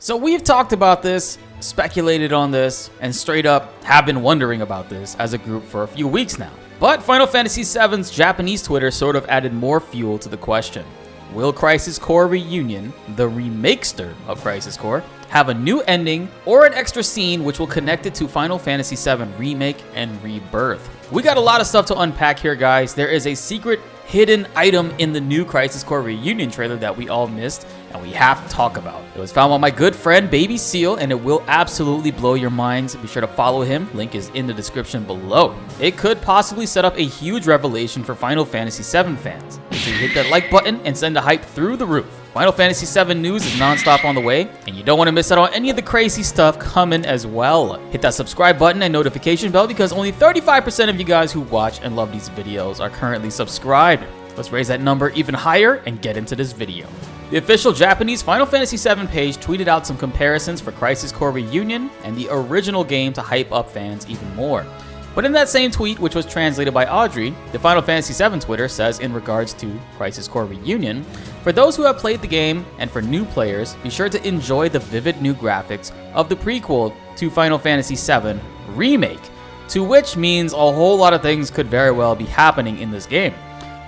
So we've talked about this, speculated on this, and straight up have been wondering about this as a group for a few weeks now. But Final Fantasy VII's Japanese Twitter sort of added more fuel to the question. Will Crisis Core Reunion, the remakester of Crisis Core, have a new ending or an extra scene which will connect it to Final Fantasy VII Remake and Rebirth? We got a lot of stuff to unpack here, guys. There is a secret hidden item in the new Crisis Core Reunion trailer that we all missed, and we have to talk about. It was found by my good friend BltzZ, and it will absolutely blow your minds. Be sure to follow him. Link is in the description below. It could possibly set up a huge revelation for Final Fantasy VII fans. So you hit that like button and send the hype through the roof. Final Fantasy VII news is nonstop on the way, and you don't want to miss out on any of the crazy stuff coming as well. Hit that subscribe button and notification bell because only 35% of you guys who watch and love these videos are currently subscribed. Let's raise that number even higher and get into this video. The official Japanese Final Fantasy VII page tweeted out some comparisons for Crisis Core Reunion and the original game to hype up fans even more. But in that same tweet, which was translated by Audrey, the Final Fantasy VII Twitter says in regards to Crisis Core Reunion, for those who have played the game and for new players, be sure to enjoy the vivid new graphics of the prequel to Final Fantasy VII Remake, to which means a whole lot of things could very well be happening in this game.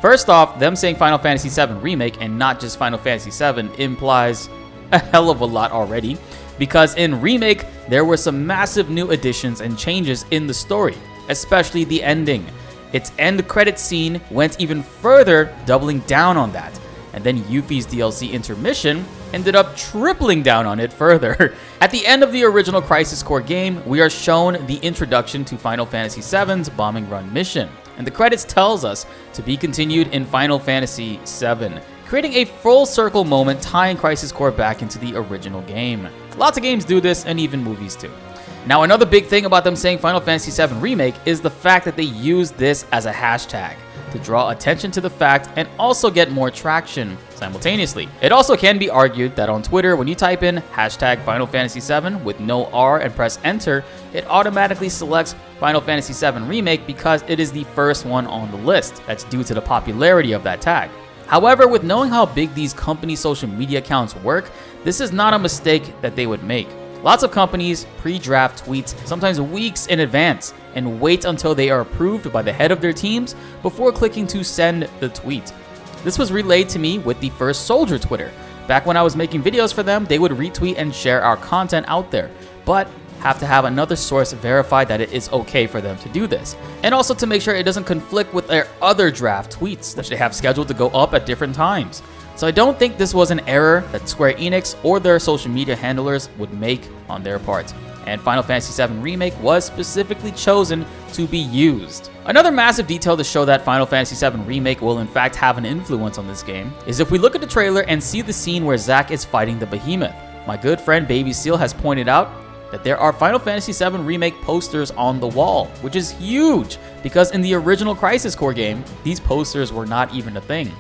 First off, them saying Final Fantasy VII Remake and not just Final Fantasy VII implies a hell of a lot already, because in Remake, there were some massive new additions and changes in the story, especially the ending. Its end credit scene went even further, doubling down on that. And then Yuffie's DLC intermission ended up tripling down on it further. At the end of the original Crisis Core game, we are shown the introduction to Final Fantasy VII's Bombing Run mission, and the credits tells us to be continued in Final Fantasy VII, creating a full circle moment tying Crisis Core back into the original game. Lots of games do this, and even movies too. Now, another big thing about them saying Final Fantasy VII Remake is the fact that they use this as a hashtag to draw attention to the fact and also get more traction simultaneously. It also can be argued that on Twitter, when you type in hashtag Final Fantasy VII with no R and press enter, it automatically selects Final Fantasy VII Remake because it is the first one on the list. That's due to the popularity of that tag. However, with knowing how big these company social media accounts work, this is not a mistake that they would make. Lots of companies pre-draft tweets sometimes weeks in advance and wait until they are approved by the head of their teams before clicking to send the tweet. This was relayed to me with the First Soldier Twitter. Back when I was making videos for them, they would retweet and share our content out there, but have to have another source verify that it is okay for them to do this, and also to make sure it doesn't conflict with their other draft tweets that they have scheduled to go up at different times. So I don't think this was an error that Square Enix or their social media handlers would make on their part, and Final Fantasy VII Remake was specifically chosen to be used. Another massive detail to show that Final Fantasy VII Remake will in fact have an influence on this game is if we look at the trailer and see the scene where Zack is fighting the behemoth. My good friend BltzZ has pointed out that there are Final Fantasy VII Remake posters on the wall, which is huge because in the original Crisis Core game, these posters were not even a thing.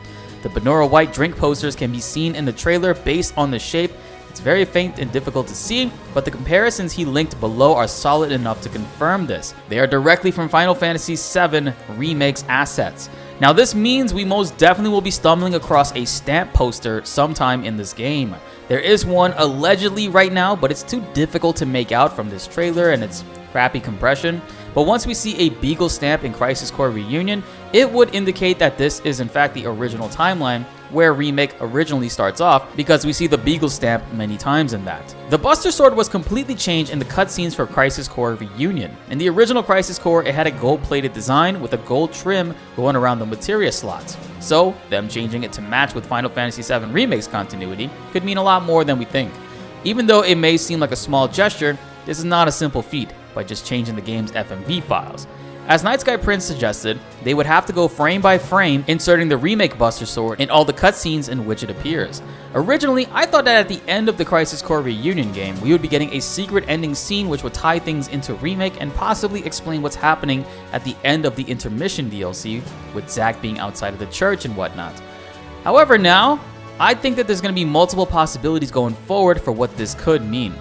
The Benora White drink posters can be seen in the trailer based on the shape. It's very faint and difficult to see, but the comparisons he linked below are solid enough to confirm this. They are directly from Final Fantasy VII Remake's assets. Now this means we most definitely will be stumbling across a stamp poster sometime in this game. There is one allegedly right now, but it's too difficult to make out from this trailer and its crappy compression. But once we see a Beagle stamp in Crisis Core Reunion, it would indicate that this is in fact the original timeline where Remake originally starts off, because we see the Beagle stamp many times in that. The Buster Sword was completely changed in the cutscenes for Crisis Core Reunion. In the original Crisis Core, it had a gold-plated design with a gold trim going around the materia slots. So, them changing it to match with Final Fantasy VII Remake's continuity could mean a lot more than we think. Even though it may seem like a small gesture, this is not a simple feat by just changing the game's FMV files. As Night Sky Prince suggested, they would have to go frame by frame, inserting the Remake Buster Sword in all the cutscenes in which it appears. Originally, I thought that at the end of the Crisis Core Reunion game, we would be getting a secret ending scene which would tie things into Remake and possibly explain what's happening at the end of the intermission DLC, with Zack being outside of the church and whatnot. However, now, I think that there's going to be multiple possibilities going forward for what this could mean.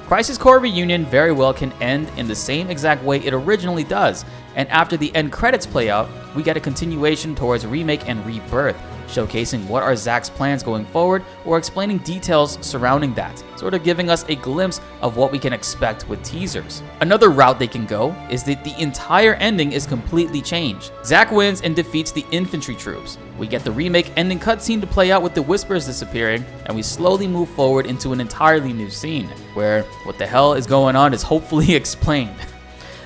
Crisis Core Reunion very well can end in the same exact way it originally does, and after the end credits play out, we get a continuation towards Remake and Rebirth, showcasing what are Zack's plans going forward or explaining details surrounding that, sort of giving us a glimpse of what we can expect with teasers. Another route they can go is that the entire ending is completely changed. Zack wins and defeats the infantry troops. We get the remake ending cutscene to play out with the Whispers disappearing, and we slowly move forward into an entirely new scene, where what the hell is going on is hopefully explained.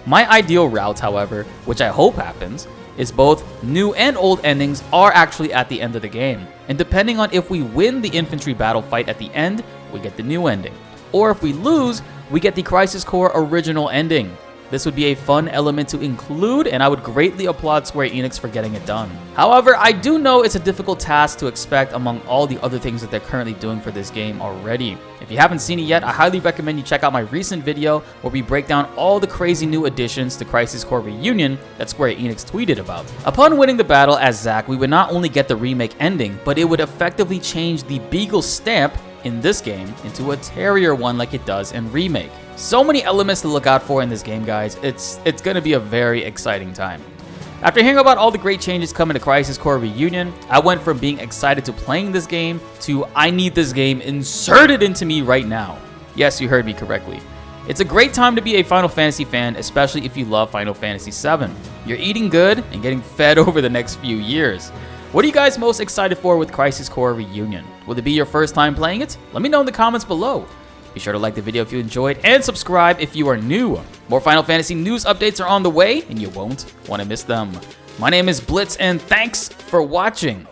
My ideal route, however, which I hope happens, is both new and old endings are actually at the end of the game, and depending on if we win the infantry battle fight at the end, we get the new ending, or if we lose, we get the Crisis Core original ending. This would be a fun element to include, and I would greatly applaud Square Enix for getting it done. However, I do know it's a difficult task to expect among all the other things that they're currently doing for this game already. If you haven't seen it yet, I highly recommend you check out my recent video where we break down all the crazy new additions to Crisis Core Reunion that Square Enix tweeted about. Upon winning the battle as Zack, we would not only get the remake ending, but it would effectively change the Beagle stamp in this game into a Terrier one like it does in Remake. So many elements to look out for in this game, guys. It's going to be a very exciting time. After hearing about all the great changes coming to Crisis Core Reunion, I went from being excited to playing this game to I need this game inserted into me right now. Yes, you heard me correctly. It's a great time to be a Final Fantasy fan, especially if you love Final Fantasy VII. You're eating good and getting fed over the next few years. What are you guys most excited for with Crisis Core Reunion? Will it be your first time playing it? Let me know in the comments below. Be sure to like the video if you enjoyed and subscribe if you are new. More Final Fantasy news updates are on the way and you won't want to miss them. My name is BltzZ and thanks for watching.